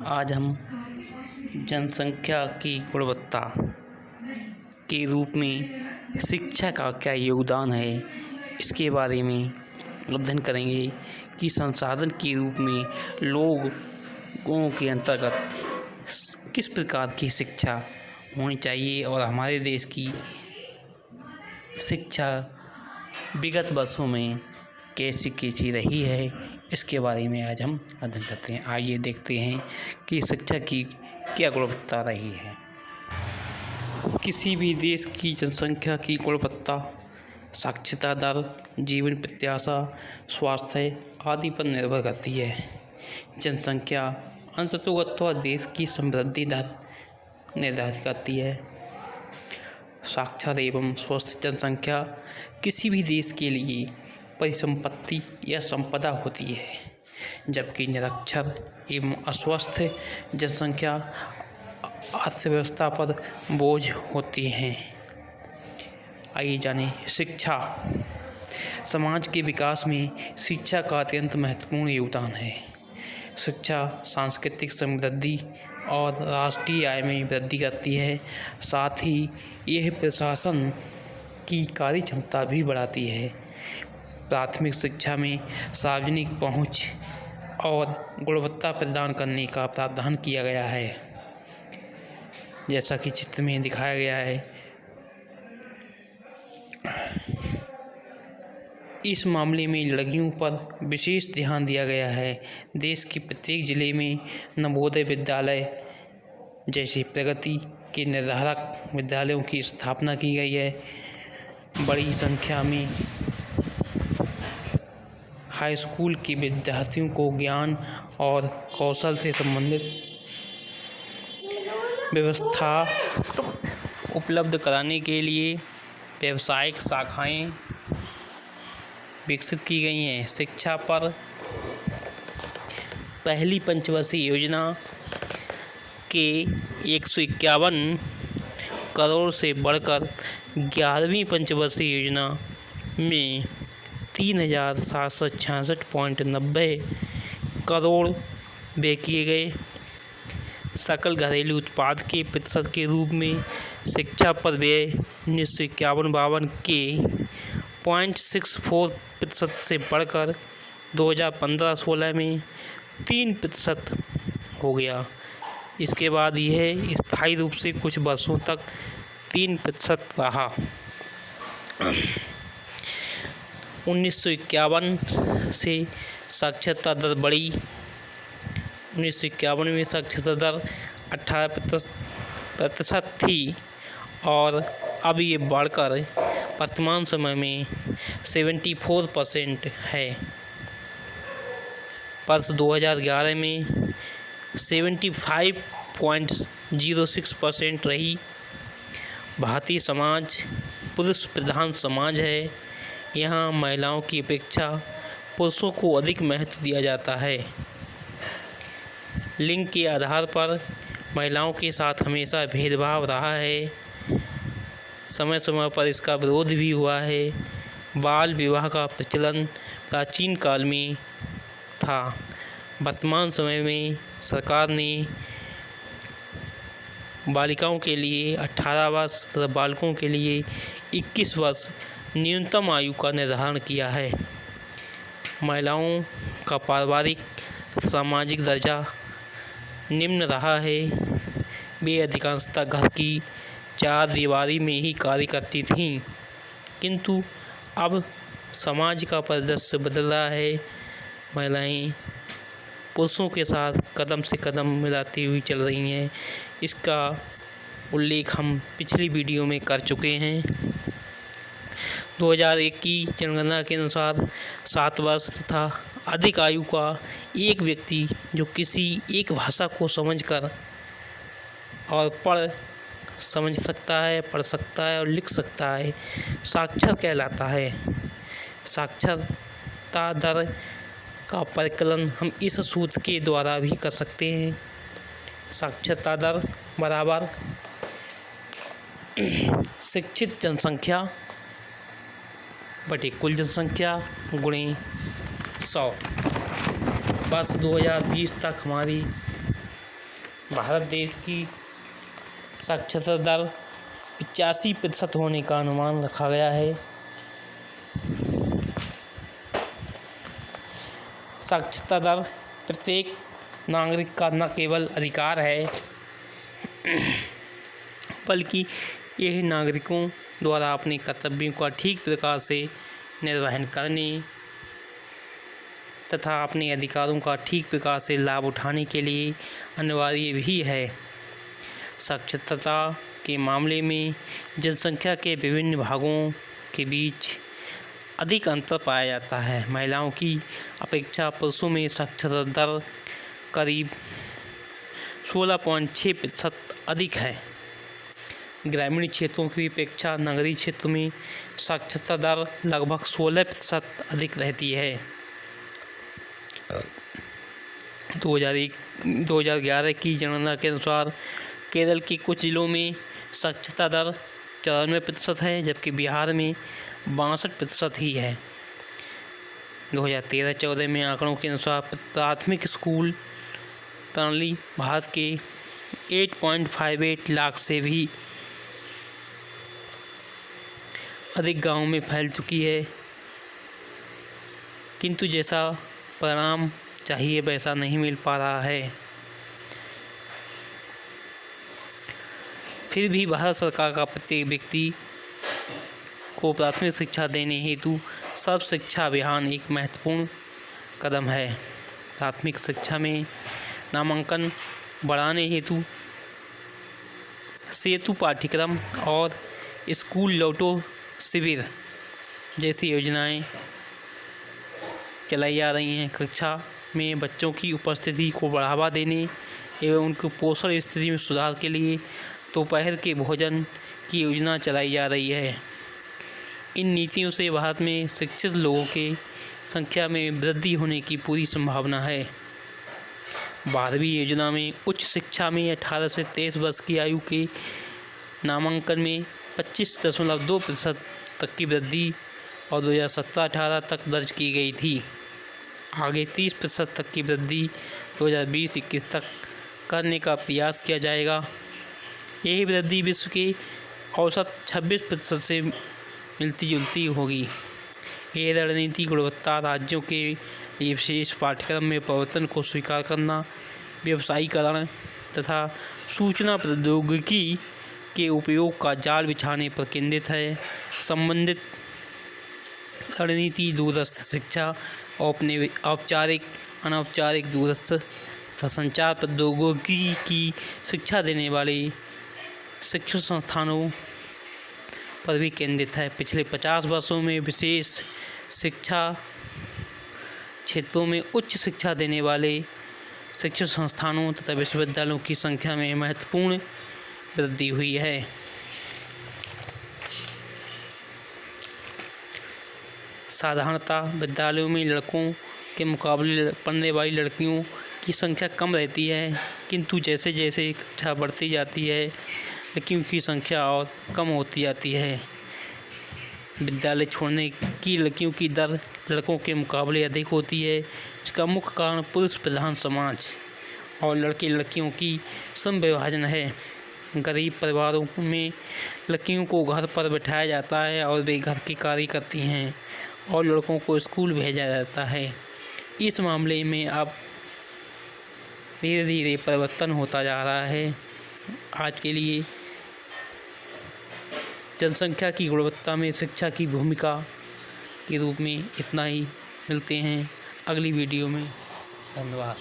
आज हम जनसंख्या की गुणवत्ता के रूप में शिक्षा का क्या योगदान है, इसके बारे में अध्ययन करेंगे कि संसाधन के रूप में लोगों के अंतर्गत किस प्रकार की शिक्षा होनी चाहिए और हमारे देश की शिक्षा विगत वर्षों में कैसी रही है, इसके बारे में आज हम अध्ययन करते हैं। आइए देखते हैं कि शिक्षा की क्या गुणवत्ता रही है। किसी भी देश की जनसंख्या की गुणवत्ता साक्षरता दर, जीवन प्रत्याशा, स्वास्थ्य आदि पर निर्भर करती है। जनसंख्या अंततोगत्वा देश की समृद्धि दर निर्धारित करती है। साक्षर एवं स्वस्थ जनसंख्या किसी भी देश के लिए परिसंपत्ति या संपदा होती है, जबकि निरक्षर एवं अस्वस्थ जनसंख्या अर्थव्यवस्था पर बोझ होती है। आइए जानें, शिक्षा समाज के विकास में शिक्षा का अत्यंत महत्वपूर्ण योगदान है। शिक्षा सांस्कृतिक समृद्धि और राष्ट्रीय आय में वृद्धि करती है, साथ ही यह प्रशासन की कार्य क्षमता भी बढ़ाती है। प्राथमिक शिक्षा में सार्वजनिक पहुंच और गुणवत्ता प्रदान करने का प्रावधान किया गया है, जैसा कि चित्र में दिखाया गया है। इस मामले में लड़कियों पर विशेष ध्यान दिया गया है। देश के प्रत्येक जिले में नवोदय विद्यालय जैसे प्रगति के निर्धारक विद्यालयों की स्थापना की गई है। बड़ी संख्या में हाई स्कूल के विद्यार्थियों को ज्ञान और कौशल से संबंधित व्यवस्था उपलब्ध कराने के लिए व्यावसायिक शाखाएं विकसित की गई हैं। शिक्षा पर पहली पंचवर्षीय योजना के 151 करोड़ से बढ़कर 11वीं पंचवर्षीय योजना में 3766.90 करोड़ व्यय किए गए। सकल घरेलू उत्पाद के प्रतिशत के रूप में शिक्षा पर व्यय 1951-52 के 0.64% से बढ़कर 2015-16 में 3% हो गया। इसके बाद यह स्थायी रूप से कुछ वर्षों तक 3% रहा। 1951 से साक्षरता दर बढ़ी। 1951 में साक्षरता दर 18% थी और अब ये बढ़कर वर्तमान समय में 74% है। वर्ष 2011 में 75.06% रही। भारतीय समाज पुरुष प्रधान समाज है। यहाँ महिलाओं की अपेक्षा पुरुषों को अधिक महत्व दिया जाता है। लिंग के आधार पर महिलाओं के साथ हमेशा भेदभाव रहा है। समय समय पर इसका विरोध भी हुआ है। बाल विवाह का प्रचलन प्राचीन काल में था। वर्तमान समय में सरकार ने बालिकाओं के लिए 18 वर्ष तथा बालकों के लिए 21 वर्ष न्यूनतम आयु का निर्धारण किया है। महिलाओं का पारिवारिक सामाजिक दर्जा निम्न रहा है। वे अधिकांशतः घर की चार दीवारी में ही कार्य करती थीं, किंतु अब समाज का परिदृश्य बदल रहा है। महिलाएं पुरुषों के साथ कदम से कदम मिलाती हुई चल रही हैं। इसका उल्लेख हम पिछली वीडियो में कर चुके हैं। 2001 की जनगणना के अनुसार 7 वर्ष तथा अधिक आयु का एक व्यक्ति जो किसी एक भाषा को समझकर और पढ़ सकता है और लिख सकता है, साक्षर कहलाता है। साक्षरता दर का परिकलन हम इस सूत्र के द्वारा भी कर सकते हैं। साक्षरता दर बराबर शिक्षित जनसंख्या बटे कुल जनसंख्या गुणे 100। वर्ष 2020 तक हमारी भारत देश की साक्षरता दर 85% होने का अनुमान रखा गया है। साक्षरता दर प्रत्येक नागरिक का न केवल अधिकार है, बल्कि यह नागरिकों द्वारा अपने कर्तव्यों का ठीक प्रकार से निर्वहन करने तथा अपने अधिकारों का ठीक प्रकार से लाभ उठाने के लिए अनिवार्य भी है। साक्षरता के मामले में जनसंख्या के विभिन्न भागों के बीच अधिक अंतर पाया जाता है। महिलाओं की अपेक्षा पुरुषों में साक्षरता दर करीब 16.6% अधिक है। ग्रामीण क्षेत्रों की अपेक्षा नगरीय क्षेत्र में साक्षरता दर लगभग 16% अधिक रहती है। 2011 की जनगणना के अनुसार केरल के कुछ जिलों में साक्षरता दर 94% है, जबकि बिहार में 62% ही है। 2013-14 में आंकड़ों के अनुसार प्राथमिक स्कूल प्रणाली भारत के 8.58 लाख से भी अधिक गांवों में फैल चुकी है, किंतु जैसा परिणाम चाहिए वैसा नहीं मिल पा रहा है। फिर भी भारत सरकार का प्रत्येक व्यक्ति को प्राथमिक शिक्षा देने हेतु सर्व शिक्षा अभियान एक महत्वपूर्ण कदम है। प्राथमिक शिक्षा में नामांकन बढ़ाने हेतु सेतु पाठ्यक्रम और स्कूल लौटो शिविर जैसी योजनाएं चलाई जा रही हैं। कक्षा में बच्चों की उपस्थिति को बढ़ावा देने एवं उनके पोषण स्थिति में सुधार के लिए दोपहर के भोजन की योजना चलाई जा रही है। इन नीतियों से भारत में शिक्षित लोगों की संख्या में वृद्धि होने की पूरी संभावना है। 12वीं योजना में उच्च शिक्षा में 18 से 23 वर्ष की आयु के नामांकन में 25.2% तक की वृद्धि और 2017-18 तक दर्ज की गई थी। आगे 30% तक की वृद्धि 2020-21 तक करने का प्रयास किया जाएगा। यही वृद्धि विश्व के औसत 26% से मिलती जुलती होगी। ये रणनीति गुणवत्ता राज्यों के लिए विशेष पाठ्यक्रम में परिवर्तन को स्वीकार करना, व्यवसायीकरण तथा सूचना प्रौद्योगिकी के उपयोग का जाल बिछाने पर केंद्रित है। संबंधित रणनीति दूरस्थ शिक्षा और अपने औपचारिक अनौपचारिक दूरस्थ तथा संचार प्रौद्योगिकी की शिक्षा देने वाले शिक्षण संस्थानों पर भी केंद्रित है। पिछले 50 वर्षों में विशेष शिक्षा क्षेत्रों में उच्च शिक्षा देने वाले शिक्षण संस्थानों तथा विश्वविद्यालयों की संख्या में महत्वपूर्ण वृद्धि हुई है। साधारणतः विद्यालयों में लड़कों के मुकाबले पढ़ने वाली लड़कियों की संख्या कम रहती है, किंतु जैसे जैसे कक्षा बढ़ती जाती है लड़कियों की संख्या और कम होती जाती है। विद्यालय छोड़ने की लड़कियों की दर लड़कों के मुकाबले अधिक होती है। इसका मुख्य कारण पुरुष प्रधान समाज और लड़के लड़कियों की समविभाजन है। गरीब परिवारों में लड़कियों को घर पर बैठाया जाता है और वे घर की कार्य करती हैं और लड़कों को स्कूल भेजा जाता है। इस मामले में अब धीरे धीरे परिवर्तन होता जा रहा है। आज के लिए जनसंख्या की गुणवत्ता में शिक्षा की भूमिका के रूप में इतना ही। मिलते हैं अगली वीडियो में। धन्यवाद।